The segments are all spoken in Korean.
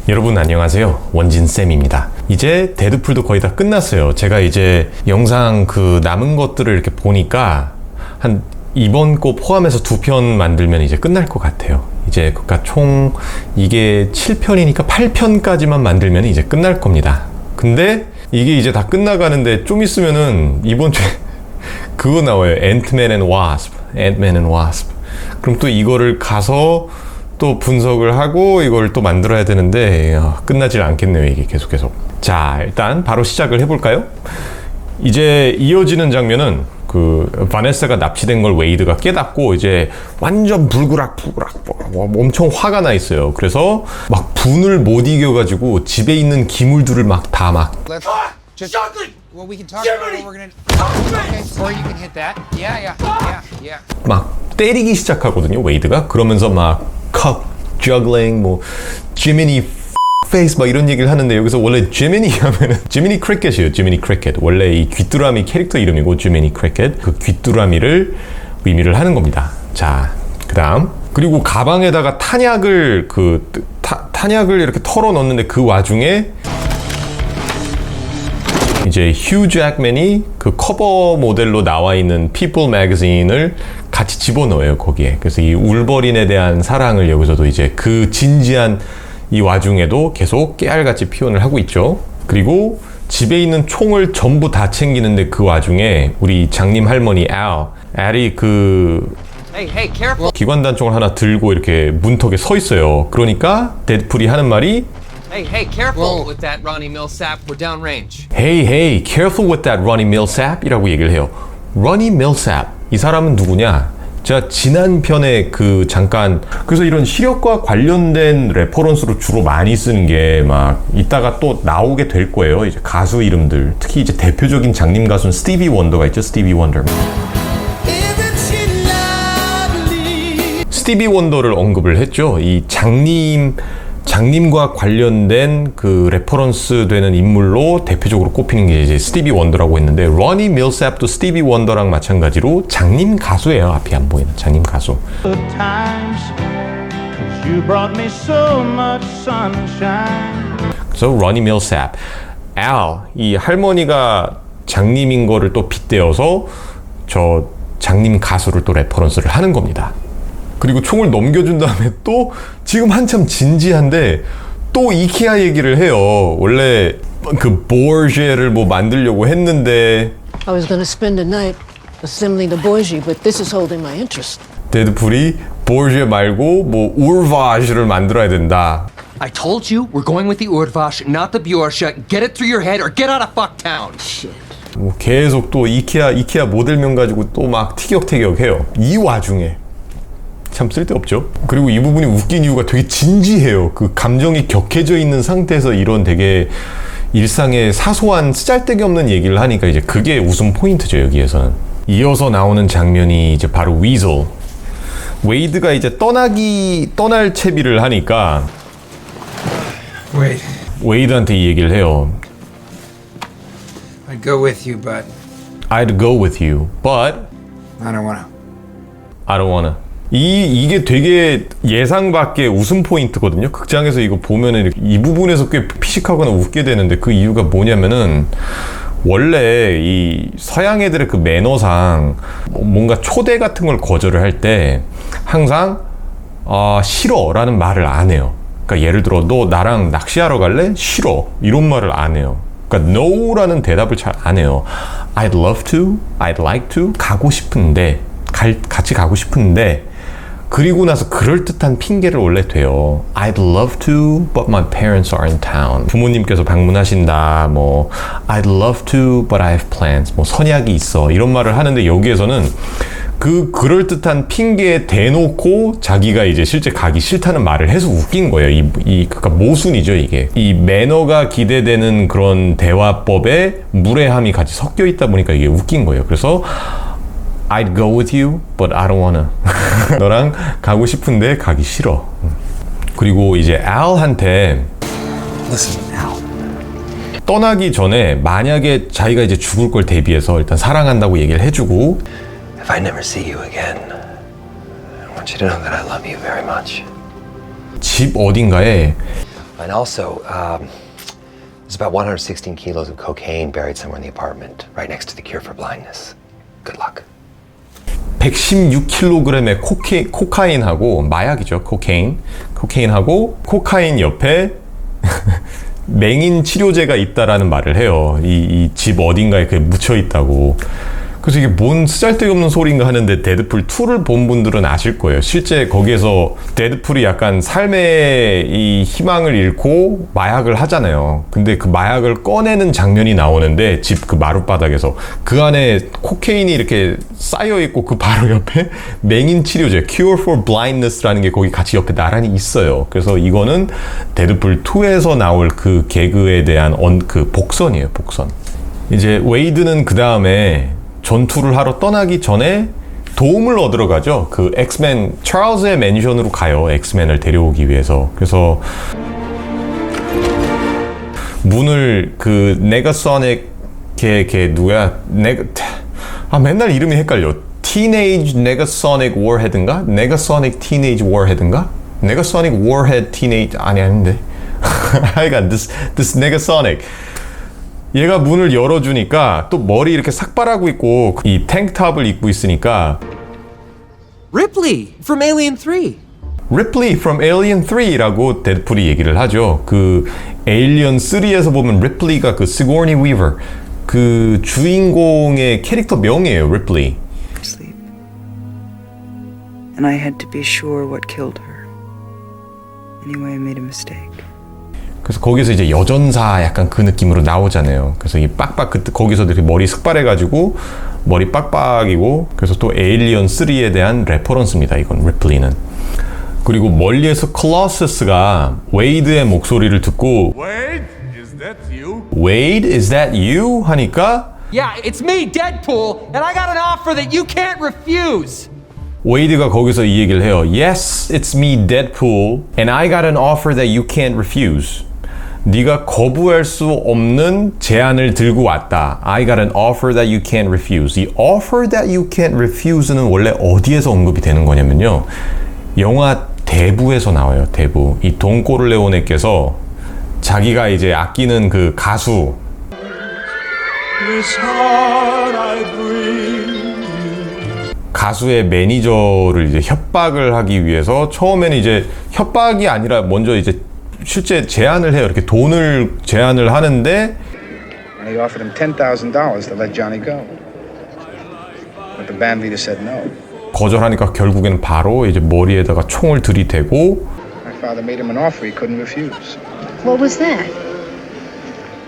여러분 안녕하세요, 원진쌤입니다. 이제 데드풀도 거의 다 끝났어요. 제가 이제 영상 남은 것들을 이렇게 보니까 한 이번 거 포함해서 2편 만들면 이제 끝날 것 같아요. 이제 그러니까 총 이게 7편이니까 8편까지만 만들면 이제 끝날 겁니다. 근데 이게 이제 다 끝나가는데 좀 있으면은 이번 주에 그거 나와요. 앤트맨 앤 와스프. 그럼 또 이거를 가서 또 분석을 하고 이걸 또 만들어야 되는데 끝나질 않겠네요, 이게 계속. 자, 일단 바로 시작을 해볼까요? 이제 이어지는 장면은 바네사가 납치된 걸 웨이드가 깨닫고 이제 완전 불구락 엄청 화가 나 있어요. 그래서 막 분을 못 이겨가지고 집에 있는 기물들을 Well, we can talk about what we're gonna. Okay, or you can hit that. Yeah. 막 때리기 시작하거든요, 웨이드가. 그러면서 막 컵, juggling, 뭐 지미니 페이스 막 이런 얘기를 하는데, 여기서 원래 지미니 하면은 지미니 크리켓이에요. 지미니 크리켓. 원래 이 귀뚜라미 캐릭터 이름이고 지미니 크리켓. 그 귀뚜라미를 의미를 하는 겁니다. 자, 그리고 가방에다가 탄약을 탄약을 이렇게 털어 넣는데 그 와중에 이제 휴 잭맨이 그 커버 모델로 나와 있는 피플 매거진을 같이 집어넣어요, 거기에. 그래서 이 울버린에 대한 사랑을 여기서도 이제 그 진지한 이 와중에도 계속 깨알같이 표현을 하고 있죠. 그리고 집에 있는 총을 전부 다 챙기는데 그 와중에 우리 장님 할머니 알이 Hey, careful. 기관단총을 하나 들고 이렇게 문턱에 서 있어요. 그러니까 데드풀이 하는 말이 Hey, careful with that Ronnie Millsap. We're downrange. Hey, careful with that Ronnie Millsap 이라고 얘기를 해요. Ronnie Millsap, 이 사람은 누구냐? 제가 지난 편에 잠깐, 그래서 이런 시력과 관련된 레퍼런스로 주로 많이 쓰는 게 막 이따가 또 나오게 될 거예요. 이제 가수 이름들, 특히 이제 대표적인 장님 가수는 스티비 원더가 있죠. 스티비 원더. 스티비 원더를 언급을 했죠. 이 장님과 관련된 레퍼런스 되는 인물로 대표적으로 꼽히는 게 이제 스티비 원더라고 했는데, 러니 밀sap도 스티비 원더랑 마찬가지로 장님 가수예요. 앞이 안 보이는 장님 가수. 그래서 러니 밀sap, 이 할머니가 장님인 거를 또 빗대어서 저 장님 가수를 또 레퍼런스를 하는 겁니다. 그리고 총을 넘겨준 다음에 또 지금 한참 진지한데 또 이케아 얘기를 해요. 원래 보르쉐를 뭐 만들려고 했는데 I was going to spend a night assembling the Bourget, but this is holding my interest. 데드풀이 보르쉐 말고 뭐 우르바시를 만들어야 된다. I told you we're going with the Urdvash, not the Bjorsha. Get it through your head or get out of fucktown. Shit. 뭐 계속 또 이케아 모델명 가지고 또 막 티격태격해요. 이 와중에 참 쓸데없죠. 그리고 이 부분이 웃긴 이유가 되게 진지해요. 감정이 격해져 있는 상태에서 이런 되게 일상의 사소한 쓰잘데기 없는 얘기를 하니까 이제 그게 웃음 포인트죠, 여기에서는. 이어서 나오는 장면이 이제 바로 위즐. 웨이드가 이제 떠날 채비를 하니까 Wait, 웨이드한테 이 얘기를 해요. I'd go with you, but I'd go with you, but I don't wanna. I don't wanna. 이게 되게 예상 밖의 웃음 포인트거든요. 극장에서 이거 보면은 이 부분에서 꽤 피식하거나 웃게 되는데, 그 이유가 뭐냐면은 원래 이 서양 애들의 매너상 뭔가 초대 같은 걸 거절을 할 때 항상 싫어라는 말을 안 해요. 그러니까 예를 들어 너 나랑 낚시하러 갈래? 싫어. 이런 말을 안 해요. 그러니까 no라는 대답을 잘 안 해요. I'd love to, I'd like to, 가고 싶은데, 같이 가고 싶은데, 그리고 나서 그럴듯한 핑계를 원래 대요. I'd love to, but my parents are in town. 부모님께서 방문하신다. 뭐 I'd love to, but I have plans. 뭐 선약이 있어. 이런 말을 하는데, 여기에서는 그럴듯한 핑계에 대놓고 자기가 이제 실제 가기 싫다는 말을 해서 웃긴 거예요. 그러니까 모순이죠, 이게. 이 매너가 기대되는 그런 대화법에 무례함이 같이 섞여 있다 보니까 이게 웃긴 거예요. 그래서 I'd go with you, but I don't wanna. 너랑 가고 싶은데 가기 싫어. 그리고 이제 알한테 Listen, Al. 떠나기 전에 만약에 자기가 이제 죽을 걸 대비해서 일단 사랑한다고 얘기를 해주고, If I never see you again, I want you to know that I love you very much. 집 어딘가에 And also, there's about 116 kilos of cocaine buried somewhere in the apartment, right next to the cure for blindness. Good luck. 116kg의 코카인하고 마약이죠. 코카인하고 코카인 옆에 맹인 치료제가 있다라는 말을 해요. 이 집 어딘가에 그게 묻혀 있다고. 그래서 이게 뭔 쓰잘데없는 소리인가 하는데 데드풀 2를 본 분들은 아실 거예요. 실제 거기에서 데드풀이 약간 삶의 이 희망을 잃고 마약을 하잖아요. 근데 그 마약을 꺼내는 장면이 나오는데 집 그 마룻바닥에서 그 안에 코케인이 이렇게 쌓여 있고 그 바로 옆에 맹인 치료제 Cure for Blindness라는 게 거기 같이 옆에 나란히 있어요. 그래서 이거는 데드풀 2에서 나올 그 개그에 대한 그 복선이에요. 복선. 이제 웨이드는 그 다음에 전투를 하러 떠나기 전에 도움을 얻으러 가죠. 그 엑스맨 찰스의 맨션으로 가요. 엑스맨을 데려오기 위해서. 그래서 문을 그 네가소닉 걔 누구야? 맨날 이름이 헷갈려. 티네이지 네가소닉 워헤드인가? 네가소닉 티네이지 워헤드인가? 네가소닉 워헤드 티네이지 아닌데. 하여간 this 네가소닉 얘가 문을 열어주니까 또 머리 이렇게 삭발하고 있고 이 탱크탑을 입고 있으니까 Ripley from Alien 3. Ripley from Alien 3라고 데드풀이 얘기를 하죠. 그 Alien 3에서 보면 Ripley가 그 시고니 위버 그 주인공의 캐릭터 명이에요. Ripley. Sleep. And I had to be sure what killed her. Anyway, I made a mistake. 그래서 거기서 이제 여전사 약간 그 느낌으로 나오잖아요. 그래서 이 빡빡 거기서 이렇게 머리 슥발해가지고 머리 빡빡이고 그래서 또 에일리언 3에 대한 레퍼런스입니다. 이건 리플리는. 그리고 멀리에서 클로서스가 웨이드의 목소리를 듣고 Wade, is that you? Wade, is that you? 하니까 Yeah, it's me, Deadpool, and I got an offer that you can't refuse. 웨이드가 거기서 이 얘기를 해요. Yes, it's me, Deadpool, and I got an offer that you can't refuse. 네가 거부할 수 없는 제안을 들고 왔다. I got an offer that you can't refuse. 이 offer that you can't refuse는 원래 어디에서 언급이 되는 거냐면요. 영화 대부에서 나와요. 대부. 이 돈 코르레오네께서 자기가 이제 아끼는 그 가수 가수의 매니저를 이제 협박을 하기 위해서 처음에는 이제 협박이 아니라 먼저 이제 실제 제안을 해요. 이렇게 돈을 제안을 하는데 And he offered him $10,000 to let Johnny go. But the band leader said no. 거절하니까 결국에는 바로 이제 머리에다가 총을 들이대고 My father made him an offer he couldn't refuse. What was that?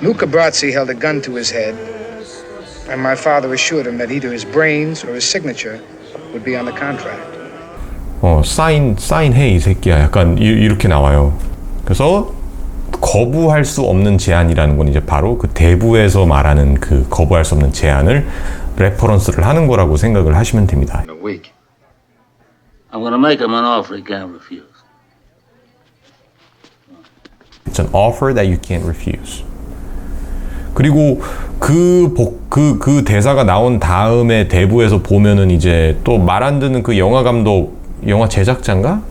Luca Brazzi held a gun to his head, and my father assured him that either his brains or his signature would be on the contract. 사인해 이 새끼야. 약간 이렇게 나와요. 그래서 거부할 수 없는 제안이라는 건 이제 바로 그 대부에서 말하는 그 거부할 수 없는 제안을 레퍼런스를 하는 거라고 생각을 하시면 됩니다. In a week. I'm going to make him an offer he can't refuse. It's an offer that you can't refuse. 그리고 그 대사가 나온 다음에 대부에서 보면은 이제 또 말 안 듣는 그 영화 감독, 영화 제작자인가?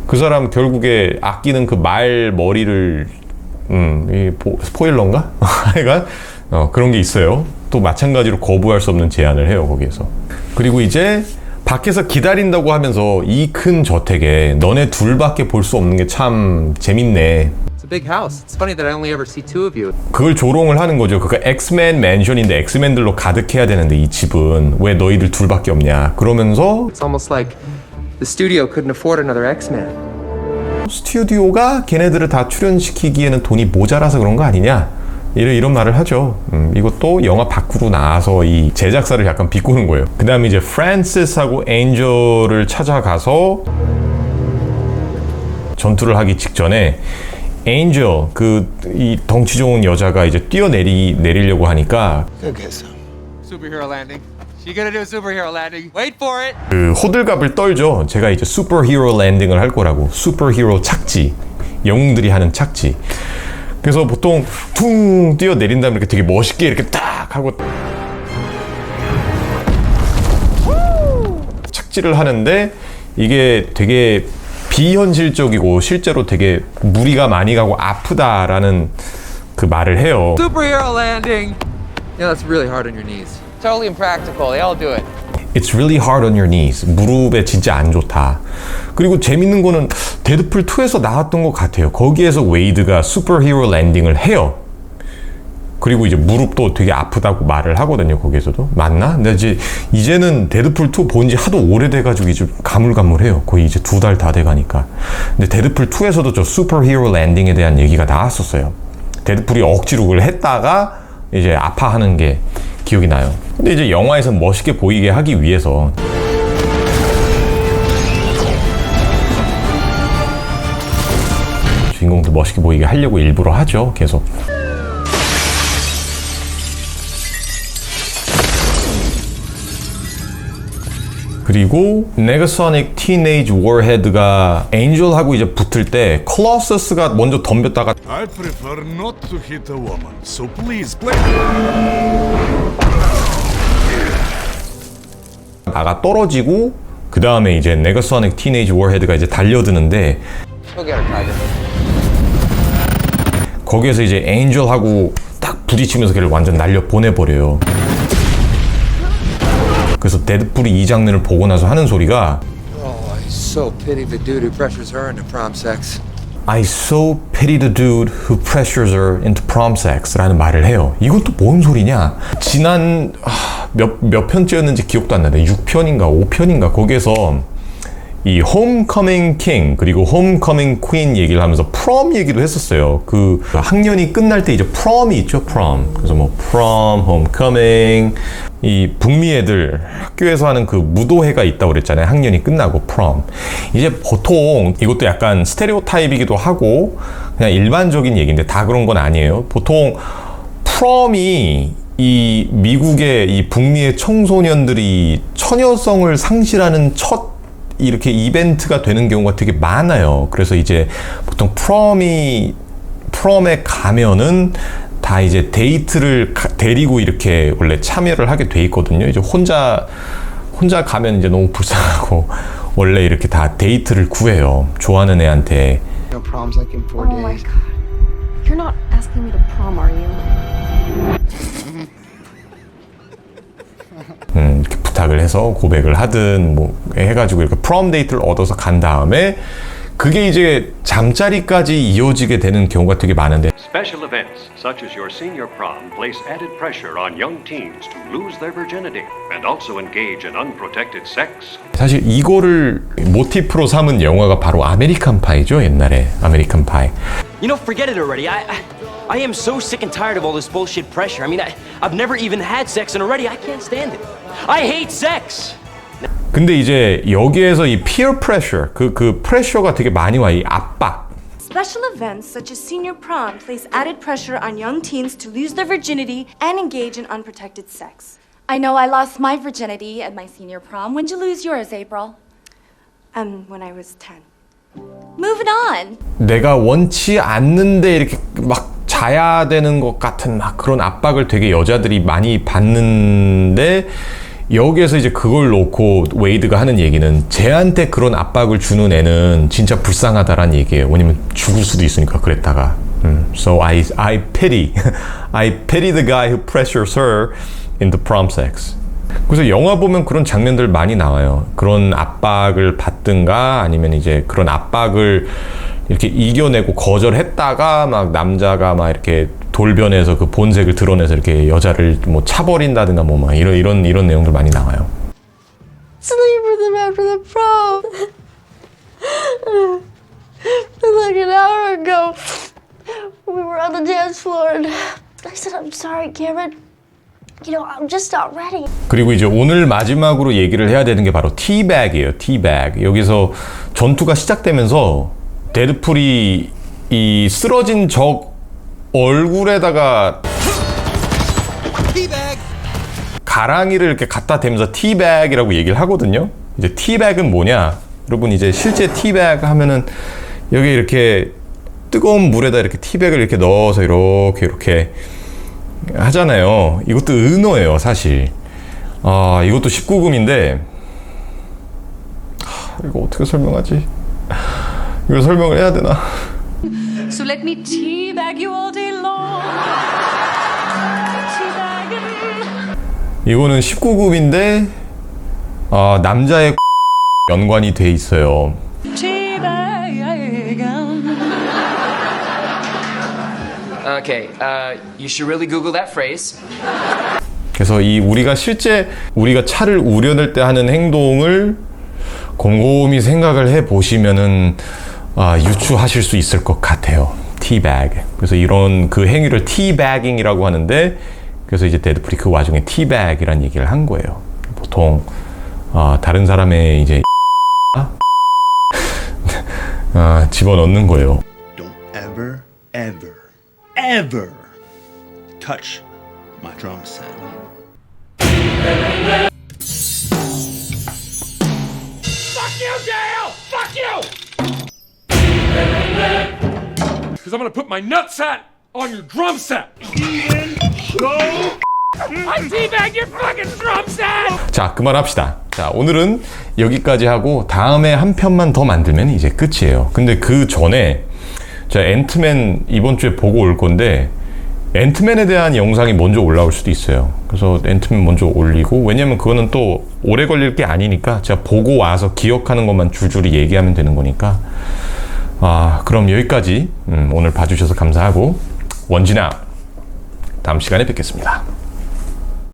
그 사람 결국에 아끼는 그 말 머리를 스포일러인가? 하여간 그런 게 있어요. 또 마찬가지로 거부할 수 없는 제안을 해요. 거기에서. 그리고 이제 밖에서 기다린다고 하면서 이 큰 저택에 너네 둘밖에 볼 수 없는 게 참 재밌네. It's a big house. It's funny that I only ever see two of you. 그걸 조롱을 하는 거죠. 그러니까 엑스맨 맨션인데 엑스맨들로 가득해야 되는데 이 집은 왜 너희들 둘밖에 없냐. 그러면서 It's almost like the studio couldn't afford another X-Men. 스튜디오가 걔네들을 다 출연시키기에는 돈이 모자라서 그런 거 아니냐. 이런 말을 하죠. 이것도 영화 밖으로 나와서 이 제작사를 약간 비꼬는 거예요. 그 다음에 이제 프란시스하고 엔젤을 찾아가서 전투를 하기 직전에 엔젤 이 덩치 좋은 여자가 이제 뛰어내리려고 하니까 Superhero landing. She gonna do a superhero landing. Wait for it. 그 호들갑을 떨죠. 제가 이제 슈퍼히어로 랜딩을 할 거라고. 슈퍼히어로 착지. 영웅들이 하는 착지. 그래서 보통 퉁 뛰어내린 다음에 이렇게 되게 멋있게 이렇게 딱 하고 착지를 하는데 이게 되게 비현실적이고 실제로 되게 무리가 많이 가고 아프다라는 그 말을 해요. Superhero landing! Yeah, that's really hard on your knees. Totally impractical. They all do it. It's really hard on your knees. 무릎에 진짜 안 좋다. 그리고 재밌는 거는 데드풀 2에서 나왔던 것 같아요. 거기에서 웨이드가 슈퍼히어로 랜딩을 해요. 그리고 이제 무릎도 되게 아프다고 말을 하거든요. 거기에서도. 맞나? 근데 이제는 데드풀 2 본지 하도 오래돼가지고 이제 가물가물해요. 거의 이제 2달 다 돼가니까. 근데 데드풀 2에서도 저 슈퍼히어로 랜딩에 대한 얘기가 나왔었어요. 데드풀이 억지로 그걸 했다가 이제 아파하는 게 기억이 나요. 근데 이제 영화에서 멋있게 보이게 하기 위해서 주인공들 멋있게 보이게 하려고 일부러 하죠. 계속. 그리고 네거소닉 티네이지 워헤드가 엔젤하고 이제 붙을 때 콜로서스가 먼저 덤볐다가 I prefer not to hit a woman, so please play. 나가 떨어지고 그 다음에 이제 네거소닉 티네이지 워헤드가 이제 달려드는데 Go get her, Tiger. 거기에서 이제 엔젤하고 딱 부딪히면서 걔를 완전 날려 보내버려요. 그래서 데드풀이 이 장면을 보고 나서 하는 소리가 Oh, I so pity the dude who pressures her into prom sex. I so pity the dude who pressures her into prom sex 라는 말을 해요. 이건 또 뭔 소리냐? 지난 몇 편째였는지 기억도 안 나는데 6편인가 5편인가 거기에서 이 홈커밍 킹 그리고 홈커밍 퀸 얘기를 하면서 프롬 얘기도 했었어요. 그 학년이 끝날 때 이제 프롬이 있죠. 프롬. 그래서 뭐 프롬, 홈커밍 이 북미 애들 학교에서 하는 그 무도회가 있다고 그랬잖아요. 학년이 끝나고 프롬. 이제 보통 이것도 약간 스테레오타입이기도 하고 그냥 일반적인 얘기인데 다 그런 건 아니에요. 보통 프롬이 이 미국의 이 북미의 청소년들이 처녀성을 상실하는 첫 이렇게 이벤트가 되는 경우가 되게 많아요. 그래서 이제 보통 프롬에 가면은 다 이제 데이트를 데리고 이렇게 원래 참여를 하게 돼 있거든요. 이제 혼자 가면 이제 너무 불쌍하고 원래 이렇게 다 데이트를 구해요. 좋아하는 애한테. No proms like in 4 Oh my days. god. You're not asking me to prom, are you? 이렇게 부탁을 해서 고백을 하든 뭐 해가지고 이렇게 프롬 데이트를 얻어서 간 다음에 그게 이제 잠자리까지 이어지게 되는 경우가 되게 많은데 Special events, such as your senior prom, place added pressure on young teens to lose their virginity and also engage in unprotected sex. 사실 이거를 모티프로 삼은 영화가 바로 아메리칸 파이죠. 옛날에 아메리칸 파이. You know, forget it already. I am so sick and tired of all this bullshit pressure. I mean, I've never even had sex and already I can't stand it. I hate sex! 근데 이제 여기에서 이 peer pressure, 그 프레셔가 되게 많이 와. 이 압박. Special events such as senior prom place added pressure on young teens to lose their virginity and engage in unprotected sex. I know I lost my virginity at my senior prom. When'd you lose yours, April? When I was 10. Moving on. 내가 원치 않는데 이렇게 막 자야 되는 것 같은 막 그런 압박을 되게 여자들이 많이 받는데 여기에서 이제 그걸 놓고 웨이드가 하는 얘기는 쟤한테 그런 압박을 주는 애는 진짜 불쌍하다라는 얘기예요. 왜냐면 죽을 수도 있으니까 그랬다가. So I pity the guy who pressures her into prom sex. 그래서 영화 보면 그런 장면들 많이 나와요. 그런 압박을 받든가 아니면 이제 그런 압박을 이렇게 이겨내고 거절했다가 막 남자가 막 이렇게 돌변해서 그 본색을 드러내서 이렇게 여자를 뭐 차버린다든가 뭐 막 이런 내용들 많이 나와요. Sleep with him after the prom. Like an hour ago, we were on the dance floor and I said, I'm sorry, Cameron. You know, I'm just not ready. 그리고 이제 오늘 마지막으로 얘기를 해야 되는 게 바로 티백이에요. 티백. 여기서 전투가 시작되면서 데드풀이 이 쓰러진 적 얼굴에다가 가랑이를 이렇게 갖다 대면서 티백이라고 얘기를 하거든요. 이제 티백은 뭐냐? 여러분 이제 실제 티백 하면은 여기 이렇게 뜨거운 물에다 이렇게 티백을 이렇게 넣어서 이렇게 하잖아요. 이것도 은어예요, 사실. 이것도 19금인데 이거 어떻게 설명하지? 이걸 설명을 해야 되나? So let me teabag you all day long. 이거는 19금인데 남자의 연관이 돼 있어요. Okay, you should really Google that phrase. 그래서 우리가 차를 우려낼 때 하는 행동을 곰곰이 생각을 해 보시면은 유추하실 수 있을 것 같아요. teabag. 그래서 이런 그 행위를 teabagging이라고 하는데, 그래서 이제 데드풀이 그 와중에 teabag이라는 얘기를 한 거예요. 보통 다른 사람의 이제 집어넣는 거예요. Don't ever, ever, ever touch my drum set. Fuck you, Dale! Fuck you! Because I'm gonna put my nutsack on your drum set! Even go! I teabag your fucking drum set! 자, 그만합시다. 자, 오늘은 여기까지 하고 다음에 한 편만 더 만들면 이제 끝이에요. 근데 그 전에 제가 앤트맨 이번 주에 보고 올 건데, 앤트맨에 대한 영상이 먼저 올라올 수도 있어요. 그래서 앤트맨 먼저 올리고, 왜냐면 그거는 또 오래 걸릴 게 아니니까 제가 보고 와서 기억하는 것만 줄줄이 얘기하면 되는 거니까. 그럼 여기까지 오늘 봐주셔서 감사하고, 원진아 다음 시간에 뵙겠습니다.